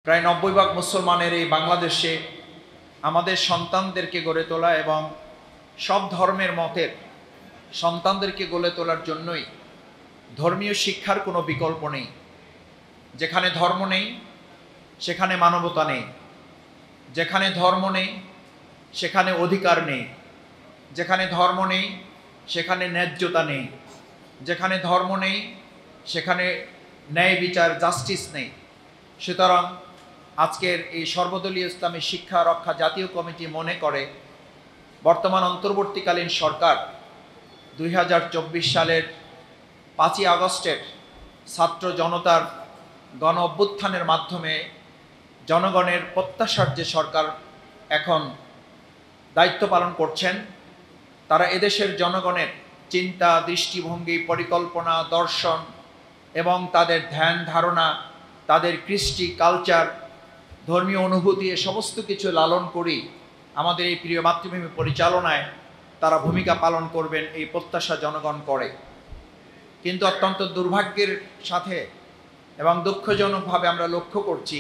প্রায় 90 ভাগ মুসলমানের এই বাংলাদেশে আমাদের সন্তানদেরকে গড়ে তোলা এবং সব ধর্মের মতের সন্তানদেরকে গড়ে তোলার জন্যই ধর্মীয় শিক্ষার কোনো বিকল্প নেই। যেখানে ধর্ম নেই সেখানে মানবতা নেই, যেখানে ধর্ম নেই সেখানে অধিকার নেই, যেখানে ধর্ম নেই সেখানে ন্যায্যতা নেই, যেখানে ধর্ম নেই সেখানে ন্যায় বিচার জাস্টিস নেই। সুতরাং আজকের এই সর্বদলীয় ইসলামী শিক্ষা রক্ষা জাতীয় কমিটি মনে করে বর্তমান অন্তর্বর্তীকালীন সরকার 2024 সালের 5ই আগস্টের ছাত্র জনতার গণ অভ্যুত্থানের মাধ্যমে জনগণের প্রত্যাশার যে সরকার এখন দায়িত্ব পালন করছেন, তারা এদেশের জনগণের চিন্তা, দৃষ্টিভঙ্গি, পরিকল্পনা, দর্শন এবং তাদের ধ্যান ধারণা, তাদের কৃষ্টি, কালচার, ধর্মীয় অনুভূতি এ সমস্ত কিছু লালন করি আমাদের এই প্রিয় মাতৃভূমি পরিচালনায় তারা ভূমিকা পালন করবেন, এই প্রত্যাশা জনগণ করে। কিন্তু অত্যন্ত দুর্ভাগ্যের সাথে এবং দুঃখজনকভাবে আমরা লক্ষ্য করছি,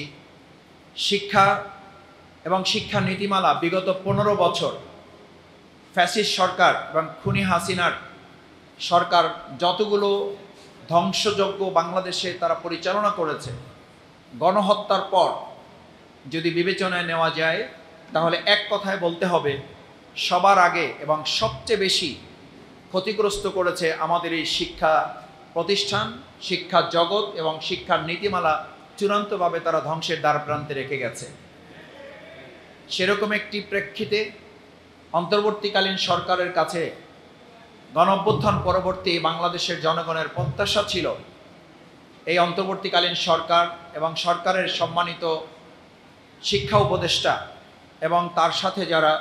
শিক্ষা এবং শিক্ষা নীতিমালা বিগত 15 বছর ফ্যাসিস্ট সরকার এবং খুনি হাসিনার সরকার যতগুলো ধ্বংসযজ্ঞ বাংলাদেশে তারা পরিচালনা করেছে, গণহত্যার পর যদি বিবেচনায় নেওয়া যায় তাহলে এক কথায় বলতে হবে সবার আগে এবং সবচেয়ে বেশি ক্ষতিগ্রস্ত করেছে আমাদের এই শিক্ষা প্রতিষ্ঠান, শিক্ষা জগৎ এবং শিক্ষার নীতিমালা চূড়ান্তভাবে তারা ধ্বংসের দ্বারপ্রান্তে রেখে গেছে। সেরকম একটি প্রেক্ষিতে অন্তর্বর্তীকালীন সরকারের কাছে গণঅভ্যুত্থান পরবর্তী বাংলাদেশের জনগণের প্রত্যাশা ছিল এই অন্তর্বর্তীকালীন সরকার এবং সরকারের সম্মানিত শিক্ষা উপদেষ্টা এবং তার সাথে যারা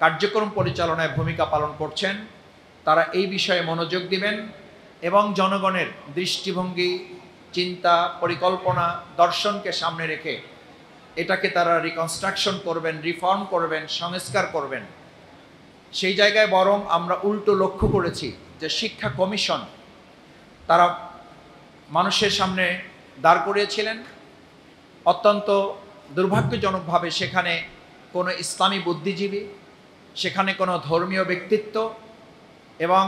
কার্যক্রম পরিচালনায় ভূমিকা পালন করছেন তারা এই বিষয়ে মনোযোগ দিবেন এবং জনগণের দৃষ্টিভঙ্গি, চিন্তা, পরিকল্পনা, দর্শনকে সামনে রেখে এটাকে তারা রিকনস্ট্রাকশন করবেন, রিফর্ম করবেন, সংস্কার করবেন। সেই জায়গায় বরং আমরা উল্টো লক্ষ্য করেছি যে শিক্ষা কমিশন তারা মানুষের সামনে দাঁড় করিয়েছিলেন। অত্যন্ত দুর্ভাগ্যজনকভাবে সেখানে কোনো ইসলামী বুদ্ধিজীবী, সেখানে কোনো ধর্মীয় ব্যক্তিত্ব এবং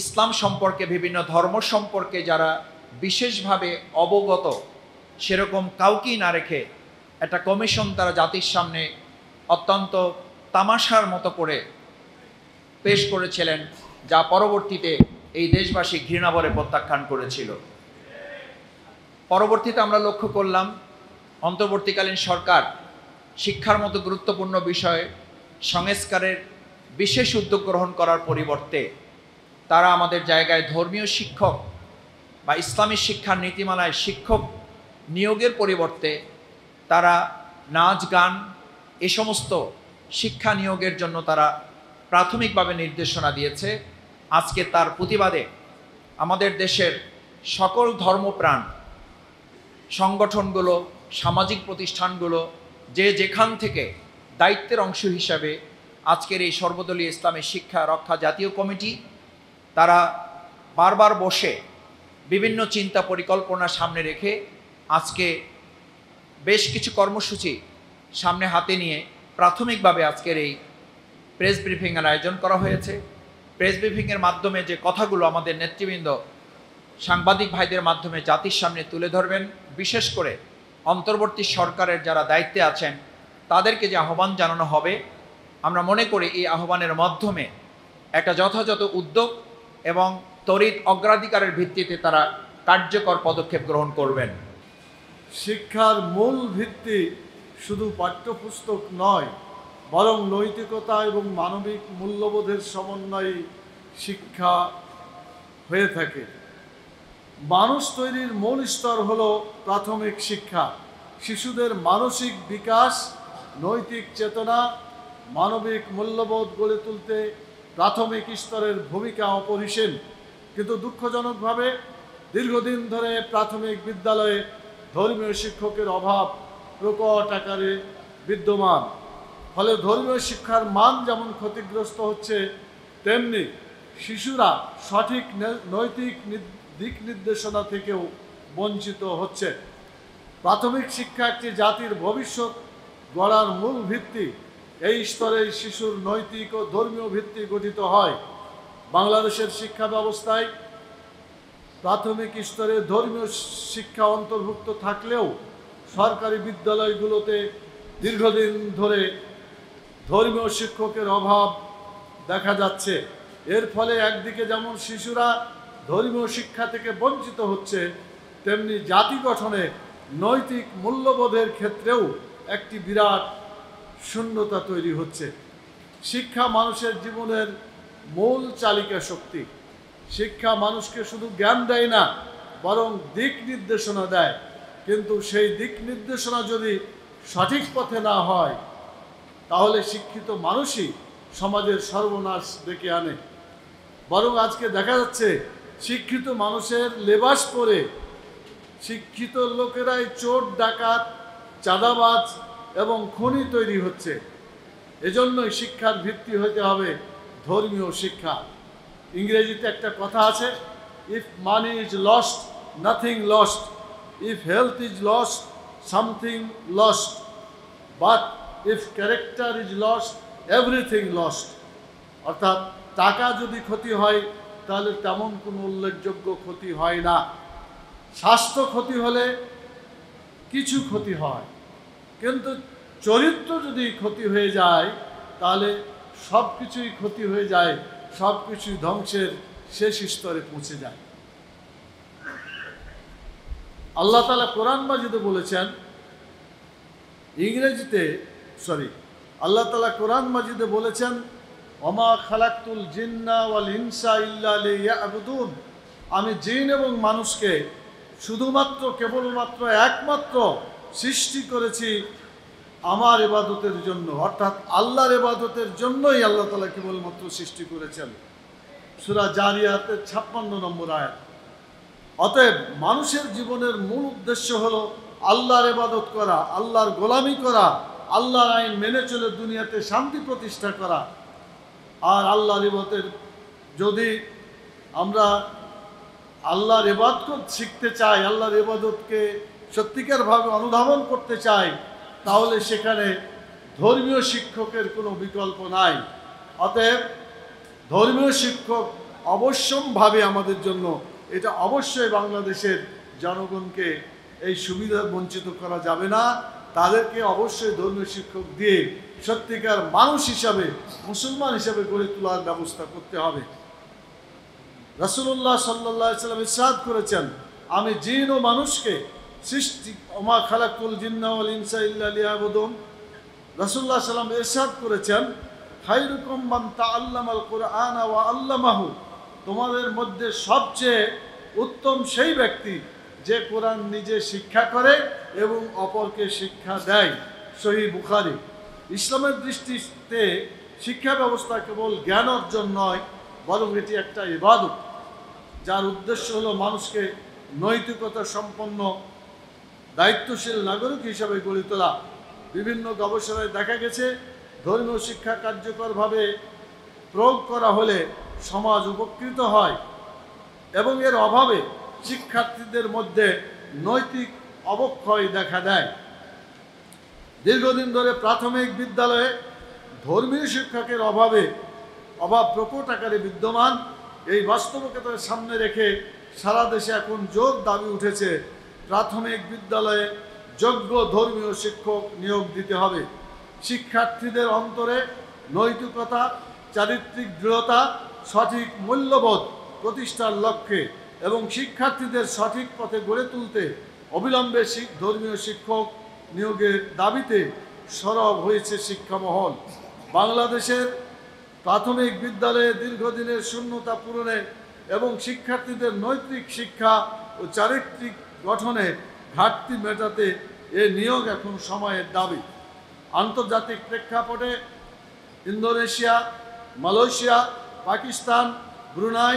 ইসলাম সম্পর্কে, বিভিন্ন ধর্ম সম্পর্কে যারা বিশেষভাবে অবগত সেরকম কাউকেই না রেখে একটা কমিশন তারা জাতির সামনে অত্যন্ত তামাশার মতো করে পেশ করেছিলেন, যা পরবর্তীতে এই দেশবাসী ঘৃণাভরে প্রত্যাখ্যান করেছিল। পরবর্তীতে আমরা লক্ষ্য করলাম অন্তর্বর্তীকালীন সরকার শিক্ষার মতো গুরুত্বপূর্ণ বিষয়ে সংস্কারের বিশেষ উদ্যোগ গ্রহণ করার পরিবর্তে তারা আমাদের জায়গায় ধর্মীয় শিক্ষক বা ইসলামী শিক্ষার নীতিমালায় শিক্ষক নিয়োগের পরিবর্তে তারা নাচ, গান এ সমস্ত শিক্ষা নিয়োগের জন্য তারা প্রাথমিকভাবে নির্দেশনা দিয়েছে। আজকে তার প্রতিবাদে আমাদের দেশের সকল ধর্মপ্রাণ সংগঠনগুলো, সামাজিক প্রতিষ্ঠানগুলো যে যেখান থেকে দায়িত্বের অংশ হিসাবে আজকের এই সর্বদলীয় ইসলামী শিক্ষা রক্ষা জাতীয় কমিটি তারা বারবার বসে বিভিন্ন চিন্তা পরিকল্পনা সামনে রেখে আজকে বেশ কিছু কর্মসূচি সামনে হাতে নিয়ে প্রাথমিকভাবে আজকের এই প্রেস ব্রিফিংয়ের আয়োজন করা হয়েছে। প্রেস ব্রিফিংয়ের মাধ্যমে যে কথাগুলো আমাদের নেতৃবৃন্দ সাংবাদিক ভাইদের মাধ্যমে জাতির সামনে তুলে ধরবেন, বিশেষ করে অন্তর্বর্তী সরকারের যারা দায়িত্বে আছেন তাদেরকে যে আহ্বান জানানো হবে, আমরা মনে করি এই আহ্বানের মাধ্যমে একটা যথাযথ উদ্যোগ এবং তড়িৎ অগ্রাধিকারের ভিত্তিতে তারা কার্যকর পদক্ষেপ গ্রহণ করবেন। শিক্ষার মূল ভিত্তি শুধু পাঠ্যপুস্তক নয়, বরং নৈতিকতা এবং মানবিক মূল্যবোধের সমন্বয়ে শিক্ষা হয়ে থাকে। মানুষ তৈরির মূল স্তর হলো প্রাথমিক শিক্ষা। শিশুদের মানসিক বিকাশ, নৈতিক চেতনা, মানবিক মূল্যবোধ গড়ে তুলতে প্রাথমিক স্তরের ভূমিকা অপরিসীম। কিন্তু দুঃখজনকভাবে দীর্ঘদিন ধরে প্রাথমিক বিদ্যালয়ে ধর্মীয় শিক্ষকের অভাব প্রকট আকারে বিদ্যমান। ফলে ধর্মীয় শিক্ষার মান যেমন ক্ষতিগ্রস্ত হচ্ছে, তেমনি শিশুরা সঠিক নৈতিক দিক নির্দেশনা থেকেও বঞ্চিত হচ্ছে। প্রাথমিক শিক্ষা একটি জাতির ভবিষ্যৎ গড়ার মূল ভিত্তি। এই স্তরে শিশুর নৈতিক ও ধর্মীয় ভিত্তি গঠিত হয়। বাংলাদেশের শিক্ষা ব্যবস্থায় প্রাথমিক স্তরে ধর্মীয় শিক্ষা অন্তর্ভুক্ত থাকলেও সরকারি বিদ্যালয়গুলোতে দীর্ঘদিন ধরে ধর্মীয় শিক্ষকের অভাব দেখা যাচ্ছে। এর ফলে একদিকে যেমন শিশুরা ধর্মীয় শিক্ষা থেকে বঞ্চিত হচ্ছে, তেমনি জাতি গঠনে নৈতিক মূল্যবোধের ক্ষেত্রেও একটি বিরাট শূন্যতা তৈরি হচ্ছে। শিক্ষা মানুষের জীবনের মূল চালিকা শক্তি। শিক্ষা মানুষকে শুধু জ্ঞান দেয় না, বরং দিক নির্দেশনা দেয়। কিন্তু সেই দিক নির্দেশনা যদি সঠিক পথে না হয়, তাহলে শিক্ষিত মানুষই সমাজের সর্বনাশ ডেকে আনে। বরং আজকে দেখা যাচ্ছে শিক্ষিত মানুষের লেবাস পরে শিক্ষিত লোকেরাই চোর, ডাকাত, চাঁদাবাজ এবং খুনি তৈরি হচ্ছে। এজন্যই শিক্ষার ভিত্তি হতে হবে ধর্মীয় শিক্ষা। ইংরেজিতে একটা কথা আছে, if money is lost, nothing lost, if health is lost, something lost, but if character is lost, everything lost. অর্থাৎ টাকা যদি ক্ষতি হয়, তাহলে তেমন কোনো উল্লেখযোগ্য ক্ষতি হয় না। স্বাস্থ্য ক্ষতি হলে কিছু ক্ষতি হয়, কিন্তু চরিত্র যদি ক্ষতি হয়ে যায়, তাহলে সব কিছুই ক্ষতি হয়ে যায়, সব কিছুই ধ্বংসের শেষ স্তরে পৌঁছে যায়। আল্লাহ তাআলা কোরআন মাজিদে বলেছেন, আল্লাহ তাআলা কোরআন মাজিদে বলেছেন, ওমা খালাকতুল জিন্না ওয়াল ইনসা ইল্লা লিয়াবুদুন। আমি জিন এবং মানুষকে শুধুমাত্র, কেবলমাত্র, একমাত্র সৃষ্টি করেছি আমার ইবাদতের জন্য। অর্থাৎ আল্লাহর ইবাদতের জন্যই আল্লাহ তাআলা কেবলমাত্র সৃষ্টি করেছেন। সূরা জারিয়াতের 56 নম্বর আয়াত। অতএব মানুষের জীবনের মূল উদ্দেশ্য হলো আল্লাহর ইবাদত করা, আল্লাহর গোলামি করা, আল্লাহর আইন মেনে চলে দুনিয়াতে শান্তি প্রতিষ্ঠা করা। আর আল্লাহর ইবাদতের, যদি আমরা আল্লাহর ইবাদত শিখতে চাই, আল্লাহর ইবাদতকে সত্যিকারভাবে অনুধাবন করতে চাই, তাহলে সেখানে ধর্মীয় শিক্ষকের কোনো বিকল্প নাই। অতএব ধর্মীয় শিক্ষক অবশ্যম্ভাবে আমাদের জন্য, এটা অবশ্যই বাংলাদেশের জনগণকে এই সুবিধা বঞ্চিত করা যাবে না। তাদেরকে অবশ্যই ধর্মীয় শিক্ষক দিয়ে সত্যিকার মানুষ হিসাবে, মুসলমান হিসাবে গড়ে তোলার ব্যবস্থা করতে হবে। রাসূলুল্লাহ সাল্লাল্লাহু আলাইহি ওয়াসাল্লাম ইরশাদ করেছেন, আমি জিন ও মানুষকে সৃষ্টি, ওমা খালাকুল জিন্না ওয়াল ইনসা ইল্লা লিয়াবুদুন। রাসূলুল্লাহ সাল্লাল্লাহু আলাইহি ওয়াসাল্লাম ইরশাদ করেছেন, খায়রুকুম মান তাআল্লামাল কুরআনা ওয়া আল্লামাহু। তোমাদের মধ্যে সবচেয়ে উত্তম সেই ব্যক্তি যে কোরআন নিজে শিক্ষা করে এবং অপরকে শিক্ষা দেয়। সহিহ বুখারী। ইসলামের দৃষ্টিতে শিক্ষা ব্যবস্থা কেবল জ্ঞান অর্জন নয়, বরং এটি একটা ইবাদত, যার উদ্দেশ্য হলো মানুষকে নৈতিকতা সম্পন্ন দায়িত্বশীল নাগরিক হিসাবে গড়ে তোলা। বিভিন্ন গবেষণায় দেখা গেছে, ধর্মীয় শিক্ষা কার্যকরভাবে প্রয়োগ করা হলে সমাজ উপকৃত হয় এবং এর অভাবে শিক্ষার্থীদের মধ্যে নৈতিক অবক্ষয় দেখা দেয়। দীর্ঘদিন ধরে প্রাথমিক বিদ্যালয়ে ধর্মীয় শিক্ষকের অভাব প্রকট আকারে বিদ্যমান। এই বাস্তবতার সামনে রেখে সারা দেশে এখন জোর দাবি উঠেছে, প্রাথমিক বিদ্যালয়ে যোগ্য ধর্মীয় শিক্ষক নিয়োগ দিতে হবে। শিক্ষার্থীদের অন্তরে নৈতিকতা, চারিত্রিক দৃঢ়তা, সঠিক মূল্যবোধ প্রতিষ্ঠার লক্ষ্যে এবং শিক্ষার্থীদের সঠিক পথে গড়ে তুলতে অবিলম্বে ধর্মীয় শিক্ষক নিয়োগের দাবিতে সরব হয়েছে শিক্ষা মহল। বাংলাদেশের প্রাথমিক বিদ্যালয়ে দীর্ঘদিনের শূন্যতা পূরণে এবং শিক্ষার্থীদের নৈতিক শিক্ষা ও চারিত্রিক গঠনে ঘাটতি মেটাতে এ নিয়োগ এখন সময়ের দাবি। আন্তর্জাতিক প্রেক্ষাপটে ইন্দোনেশিয়া, মালয়েশিয়া, পাকিস্তান, ব্রুনাই,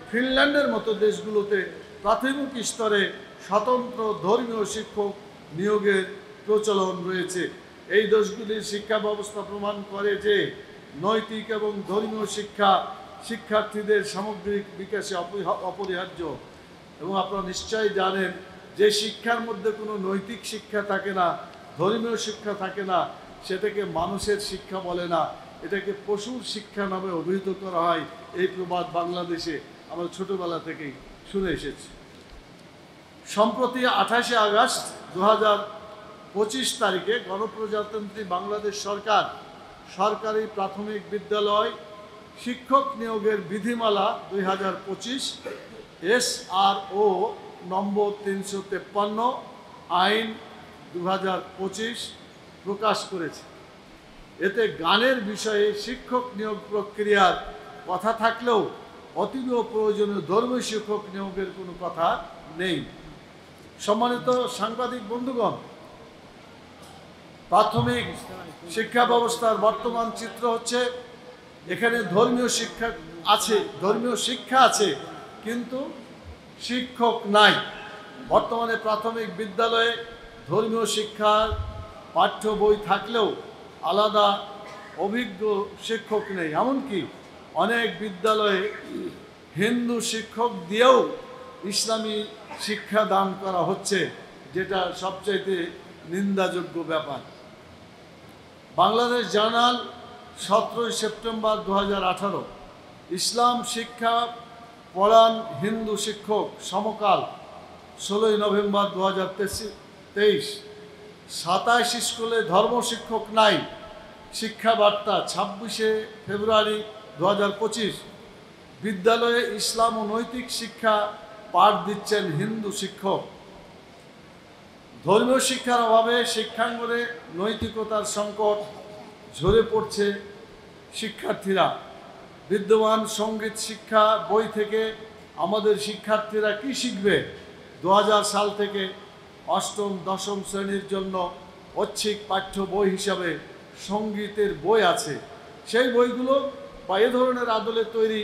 ফিনল্যান্ডের মতো দেশগুলোতে প্রাথমিক স্তরে স্বতন্ত্র ধর্মীয় শিক্ষক নিয়োগের প্রচলন রয়েছে। এই দেশগুলির শিক্ষা ব্যবস্থা প্রমাণ করে যে নৈতিক এবং ধর্মীয় শিক্ষা শিক্ষার্থীদের সামগ্রিক বিকাশে অপরিহার্য। এবং আপনারা নিশ্চয়ই জানেন, যে শিক্ষার মধ্যে কোনো নৈতিক শিক্ষা থাকে না, ধর্মীয় শিক্ষা থাকে না, সেটাকে মানুষের শিক্ষা বলে না, এটাকে পশুর শিক্ষা নামে অভিহিত করা হয়। এই প্রবাদ বাংলাদেশে আমরা ছোটবেলা থেকেই শুনে এসেছি। সম্প্রতি 28শে আগস্ট 2025 তারিখে গণপ্রজাতন্ত্রী বাংলাদেশ সরকার সরকারি প্রাথমিক বিদ্যালয় শিক্ষক নিয়োগের বিধিমালা 2025 SRO নম্বর 353 আইন 2025 প্রকাশ করেছে। এতে গানের বিষয়ে শিক্ষক নিয়োগ প্রক্রিয়ার কথা থাকলেও অতীব প্রয়োজনীয় ধর্মীয় শিক্ষক নিয়োগের কোনো কথা নেই। সম্মানিত সাংবাদিক বন্ধুগণ, প্রাথমিক শিক্ষা ব্যবস্থার বর্তমান চিত্র হচ্ছে, এখানে ধর্মীয় শিক্ষা আছে কিন্তু শিক্ষক নাই। বর্তমানে প্রাথমিক বিদ্যালয়ে ধর্মীয় শিক্ষার পাঠ্য বই থাকলেও আলাদা অভিজ্ঞ শিক্ষক নেই। এমনকি অনেক বিদ্যালয়ে হিন্দু শিক্ষক দিয়েও ইসলামী শিক্ষা দান করা হচ্ছে, যেটা সবচাইতে নিন্দাযোগ্য ব্যাপার। বাংলাদেশ জার্নাল 17 সেপ্টেম্বর 2018 ইসলাম শিক্ষা পড়ান হিন্দু শিক্ষক সমকাল 16 নভেম্বর 2023 27 স্কুলে ধর্ম শিক্ষক নাই। শিক্ষা বার্তা 26 ফেব্রুয়ারি 2025 বিদ্যালয়ে ইসলাম ও নৈতিক শিক্ষা পাঠ দিচ্ছেন হিন্দু শিক্ষক। ধর্মীয় শিক্ষার অভাবে শিক্ষাঙ্গনে নৈতিকতার সংকট ঝরে পড়ছে শিক্ষার্থীরা। বিদ্যমান সঙ্গীত শিক্ষা বই থেকে আমাদের শিক্ষার্থীরা কি শিখবে? 2000 সাল থেকে অষ্টম দশম শ্রেণীর জন্য ঐচ্ছিক পাঠ্য বই হিসাবে সঙ্গীতের বই আছে। সেই বইগুলো বা এ ধরনের আদলে তৈরি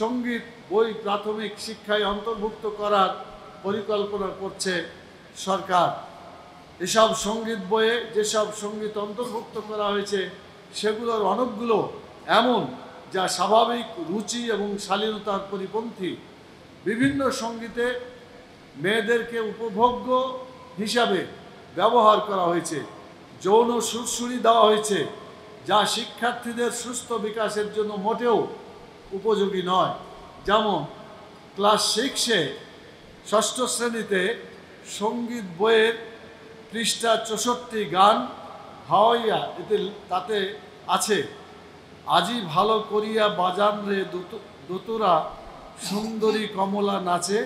সঙ্গীত বই প্রাথমিক শিক্ষায় অন্তর্ভুক্ত করার পরিকল্পনা করছে সরকার। এসব সঙ্গীত বইয়ে যেসব সঙ্গীত অন্তর্ভুক্ত করা হয়েছে সেগুলোর অনেকগুলো এমন যা স্বাভাবিক রুচি এবং শালীনতার পরিপন্থী। বিভিন্ন সঙ্গীতে মেয়েদেরকে উপভোগ্য হিসাবে ব্যবহার করা হয়েছে, যৌন সুরসুরি দেওয়া হয়েছে, যা শিক্ষার্থীদের সুস্থ বিকাশের জন্য মোটেও উপযোগী নয়। যেমন ক্লাস 6-এ 6ষ্ঠ শ্রেণীতে সঙ্গীত বইয়ের পৃষ্ঠা 64 গান হাওয়াইয়া তাতে আছে, আজি ভালো করিয়া বাজান রে দোতরা সুন্দরী কমলা নাচে,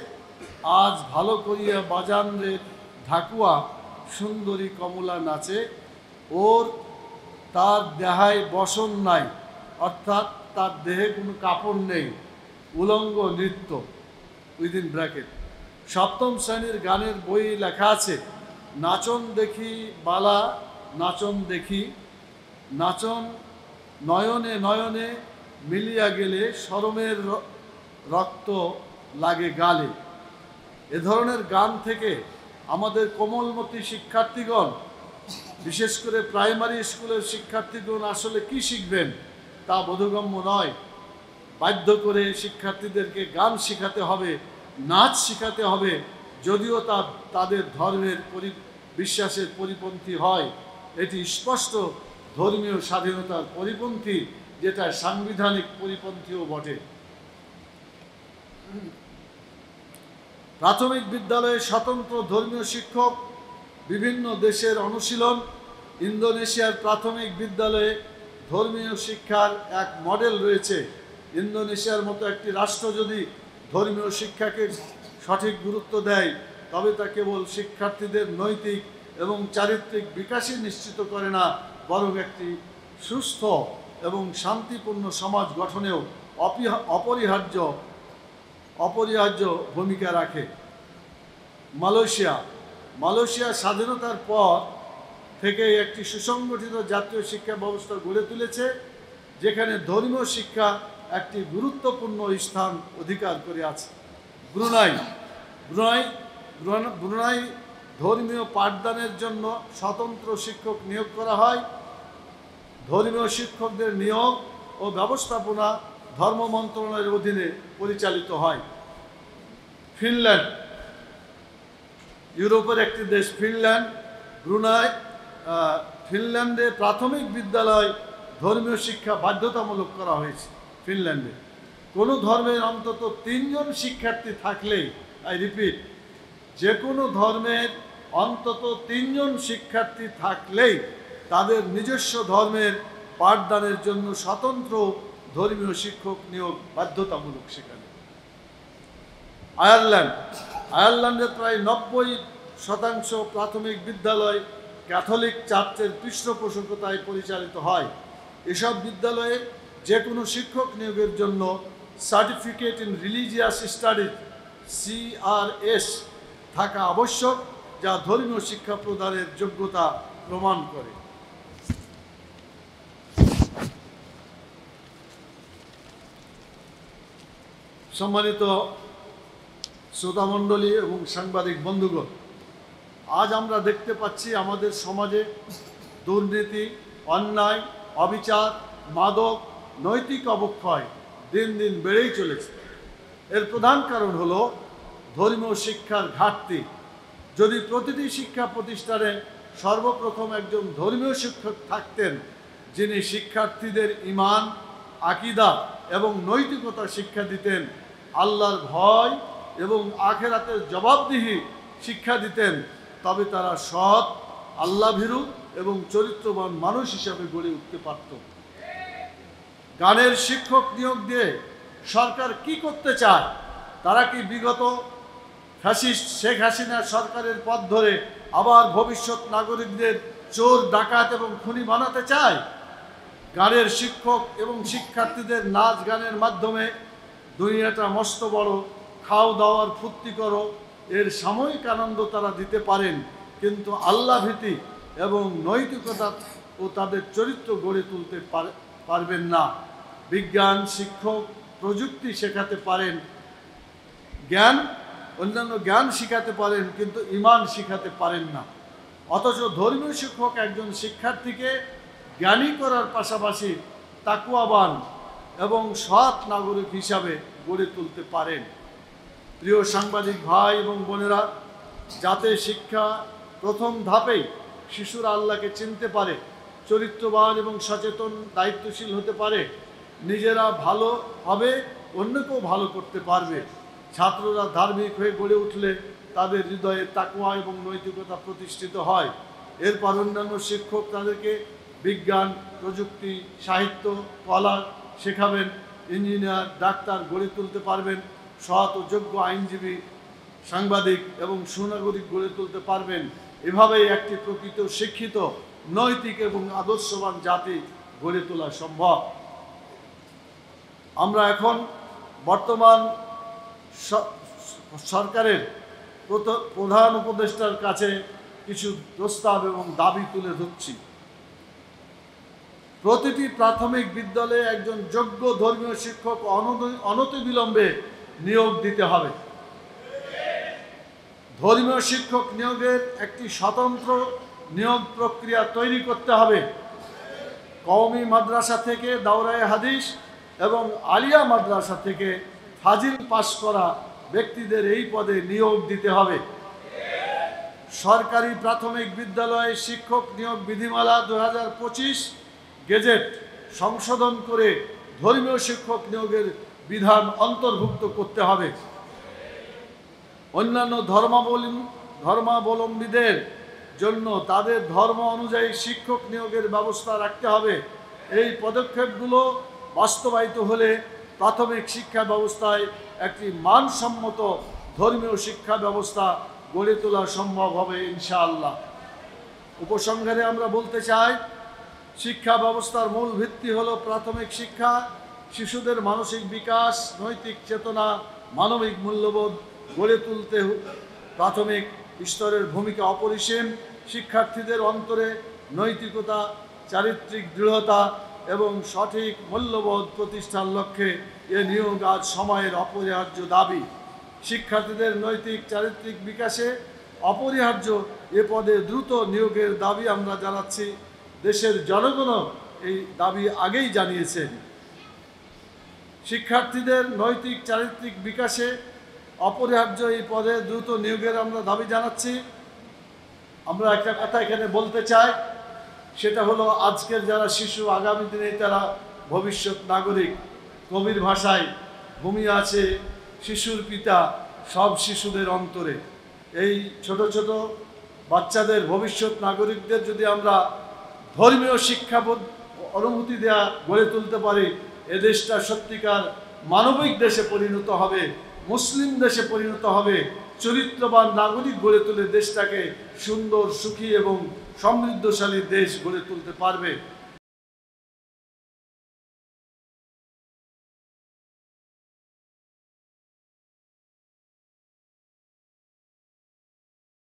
আজ ভালো করিয়া বাজান রে ঢাকুয়া সুন্দরী কমলা নাচে, ওর তার দেহায় বসন নাই, অর্থাৎ তার দেহে কোনো কাপড় নেই, উলঙ্গ নৃত্য উইদিন ব্র্যাকেট। 7ম শ্রেণীর গানের বই লেখা আছে, নাচন দেখি বালা নাচন দেখি, নাচন নয়নে নয়নে মিলিয়া গেলে শরমের রক্ত লাগে গালে। এ ধরনের গান থেকে আমাদের কোমলমতি শিক্ষার্থীগণ, বিশেষ করে প্রাইমারি স্কুলের শিক্ষার্থীগণ আসলে কি শিখবেন তা বোধগম্য নয়। বাধ্য করে শিক্ষার্থীদেরকে গান শেখাতে হবে, নাচ শেখাতে হবে, যদিও তা তাদের ধর্মের বিশ্বাসের পরিপন্থী হয়। এটি স্পষ্ট ধর্মীয় স্বাধীনতার পরিপন্থী, যেটা সাংবিধানিক পরিপন্থীও বটে। প্রাথমিক বিদ্যালয়ে স্বতন্ত্র ধর্মীয় শিক্ষক, বিভিন্ন দেশের অনুশীলন। ইন্দোনেশিয়ার প্রাথমিক বিদ্যালয়ে ধর্মীয় শিক্ষার এক মডেল রয়েছে। ইন্দোনেশিয়ার মতো একটি রাষ্ট্র যদি ধর্মীয় শিক্ষাকে সঠিক গুরুত্ব দেয়, তবে তা কেবল শিক্ষার্থীদের নৈতিক এবং চারিত্রিক বিকাশই নিশ্চিত করে না, বরং একটি সুস্থ এবং শান্তিপূর্ণ সমাজ গঠনেও অপরিহার্য ভূমিকা রাখে। মালয়েশিয়া স্বাধীনতার পর থেকে একটি সুসংগঠিত জাতীয় শিক্ষা ব্যবস্থা গড়ে তুলেছে, যেখানে ধর্মীয় শিক্ষা একটি গুরুত্বপূর্ণ স্থান অধিকার করে আছে। ব্রুনাই ধর্মীয় পাঠদানের জন্য স্বতন্ত্র শিক্ষক নিয়োগ করা হয়। ধর্মীয় শিক্ষকদের নিয়োগ ও ব্যবস্থাপনা ধর্ম মন্ত্রণালয়ের অধীনে পরিচালিত হয়। ইউরোপের একটি দেশ ফিনল্যান্ড, ব্রুনাই, ফিনল্যান্ডে প্রাথমিক বিদ্যালয় ধর্মীয় শিক্ষা বাধ্যতামূলক করা হয়েছে। ফিনল্যান্ডে কোনো ধর্মের অন্তত 3 জন শিক্ষার্থী থাকলেই, আই রিপিট, যে কোনো ধর্মের অন্তত 3 জন শিক্ষার্থী থাকলেই তাদের নিজস্ব ধর্মের পাঠদানের জন্য স্বতন্ত্র ধর্মীয় শিক্ষক নিয়োগ বাধ্যতামূলক সেখানে। আয়ারল্যান্ডের প্রায় 90% প্রাথমিক বিদ্যালয় ক্যাথলিক চার্চের পৃষ্ঠপোষকতায় পরিচালিত হয়। এসব বিদ্যালয়ে যে কোনো শিক্ষক নিয়োগের জন্য certificate in religious studies CRS থাকা আবশ্যক, যা ধর্মীয় শিক্ষা প্রদানের যোগ্যতা প্রমাণ করে। সম্মানিত শ্রোতামণ্ডলী এবং সাংবাদিক বন্ধুগণ, আজ আমরা দেখতে পাচ্ছি আমাদের সমাজে দুর্নীতি, অন্যায়, অবিচার, মাদক, নৈতিক অবক্ষয় দিন দিন বেড়েই চলেছে। এর প্রধান কারণ হলো ধর্মীয় শিক্ষার ঘাটতি। যদি প্রতিটি শিক্ষা প্রতিষ্ঠানে সর্বপ্রথম একজন ধর্মীয় শিক্ষক থাকতেন, যিনি শিক্ষার্থীদের ঈমান, আকীদা এবং নৈতিকতা শিক্ষা দিতেন, আল্লাহর ভয় এবং আখিরাতের জবাবদিহি শিক্ষা দিতেন, তবে তারা সৎ, আল্লাহভীরু এবং চরিত্রবান মানুষ হিসাবে গড়ে উঠতে পারত। গানের শিক্ষক নিয়োগ দিয়ে সরকার কি করতে চায়? তারা কি বিগত ফ্যাসিস্ট শেখ হাসিনা সরকারের পথ ধরে আবার ভবিষ্যৎ নাগরিকদের চোর, ডাকাত এবং খুনি বানাতে চায়? গানের শিক্ষক এবং শিক্ষার্থীদের নাচ গানের মাধ্যমে দুনিয়াটা মস্ত বড়, খাও দাওয়ার ফুর্তি করো, এর সাময়িক আনন্দ তারা দিতে পারেন, কিন্তু আল্লাহ ভীতি এবং নৈতিকতা ও তাদের চরিত্র গড়ে তুলতে পারবেন না। বিজ্ঞান শিক্ষক প্রযুক্তি শেখাতে পারেন, অন্যান্য জ্ঞান শিখাতে পারেন, কিন্তু ঈমান শিখাতে পারেন না। অথচ ধর্মীয় শিক্ষক একজন শিক্ষার্থীকে জ্ঞানী করার পাশাপাশি তাকওয়াবান এবং সৎ নাগরিক হিসাবে গড়ে তুলতে পারেন। প্রিয় সাংবাদিক ভাই এবং বোনেরা, যাতে শিক্ষা প্রথম ধাপেই শিশুরা আল্লাহকে চিনতে পারে, চরিত্রবান এবং সচেতন দায়িত্বশীল হতে পারে, নিজেরা ভালো হবে, অন্যকেও ভালো করতে পারবে। ছাত্ররা ধার্মিক হয়ে গড়ে উঠলে তাদের হৃদয়ে তাকওয়া এবং নৈতিকতা প্রতিষ্ঠিত হয়। এরপর অন্যান্য শিক্ষক তাদেরকে বিজ্ঞান, প্রযুক্তি, সাহিত্য, কলা শেখাবেন, ইঞ্জিনিয়ার, ডাক্তার গড়ে তুলতে পারবেন, সৎ ও যোগ্য আইনজীবী, সাংবাদিক এবং সুনাগরিক গড়ে তুলতে পারবেন। এভাবেই একটি প্রকৃত শিক্ষিত, নৈতিক এবং আদর্শবান জাতি গড়ে তোলা সম্ভব। আমরা এখন বর্তমান সরকারের প্রধান উপদেষ্টার কাছে কিছু প্রস্তাব এবং দাবি তুলে ধরছি। প্রতিটি প্রাথমিক বিদ্যালয়ে একজন যোগ্য ধর্মীয় শিক্ষক অনতিবিলম্বে নিয়োগ দিতে হবে। ধর্মীয় শিক্ষক নিয়োগের একটি স্বতন্ত্র নিয়োগ প্রক্রিয়া তৈরি করতে হবে। কওমি মাদ্রাসা থেকে দাওরায়ে হাদিস এবং আলিয়া মাদ্রাসা থেকে ফাজিল পাশ করা ব্যক্তিদের এই পদে নিয়োগ দিতে হবে। সরকারি প্রাথমিক বিদ্যালয়ে শিক্ষক নিয়োগ বিধিমালা 2025 গেজেট সংশোধন করে ধর্মীয় শিক্ষক নিয়োগের বিধান অন্তর্ভুক্ত করতে হবে। অন্যান্য ধর্মাবলম্বীদের জন্য তাদের ধর্ম অনুযায়ী শিক্ষক নিয়োগের ব্যবস্থা রাখতে হবে। এই পদক্ষেপগুলো বাস্তবায়িত হলে প্রাথমিক শিক্ষা ব্যবস্থায় একটি মানসম্মত ধর্মীয় শিক্ষা ব্যবস্থা গড়ে তোলা সম্ভব হবে ইনশাআল্লাহ। উপসংহারে আমরা বলতে চাই, শিক্ষা ব্যবস্থার মূল ভিত্তি হলো প্রাথমিক শিক্ষা। শিশুদের মানসিক বিকাশ, নৈতিক চেতনা, মানবিক মূল্যবোধ গড়ে তুলতে প্রাথমিক স্তরের ভূমিকা অপরিসীম। শিক্ষার্থীদের অন্তরে নৈতিকতা, চারিত্রিক দৃঢ়তা এবং সঠিক মূল্যবোধ প্রতিষ্ঠার লক্ষ্যে এ নিয়োগ আজ সময়ের অপরিহার্য দাবি। শিক্ষার্থীদের নৈতিক চারিত্রিক বিকাশে অপরিহার্য এ পদে দ্রুত নিয়োগের দাবি আমরা জানাচ্ছি। দেশের জনগণও এই দাবি আগেই জানিয়েছেন। শিক্ষার্থীদের নৈতিক চারিত্রিক বিকাশে অপরিহার্য এই পদে দ্রুত নিয়োগের আমরা দাবি জানাচ্ছি। আমরা একটা কথা এখানে বলতে চাই, সেটা হলো আজকের যারা শিশু, আগামী দিনে তারা ভবিষ্যৎ নাগরিক। কবির ভাষায় ঘুমিয়ে আছে শিশুর পিতা সব শিশুদের অন্তরে। এই ছোট ছোট বাচ্চাদের ভবিষ্যৎ নাগরিকদের যদি আমরা ধর্মীয় শিক্ষাবোধ অনুভূতি দেয়া গড়ে তুলতে পারি, এ দেশটা সত্যিকার মানবিক দেশে পরিণত হবে, মুসলিম দেশে পরিণত হবে, চরিত্রবান নাগরিক গড়ে তুলে দেশটাকে সুন্দর, সুখী এবং সমৃদ্ধশালী দেশ গড়ে তুলতে পারবে।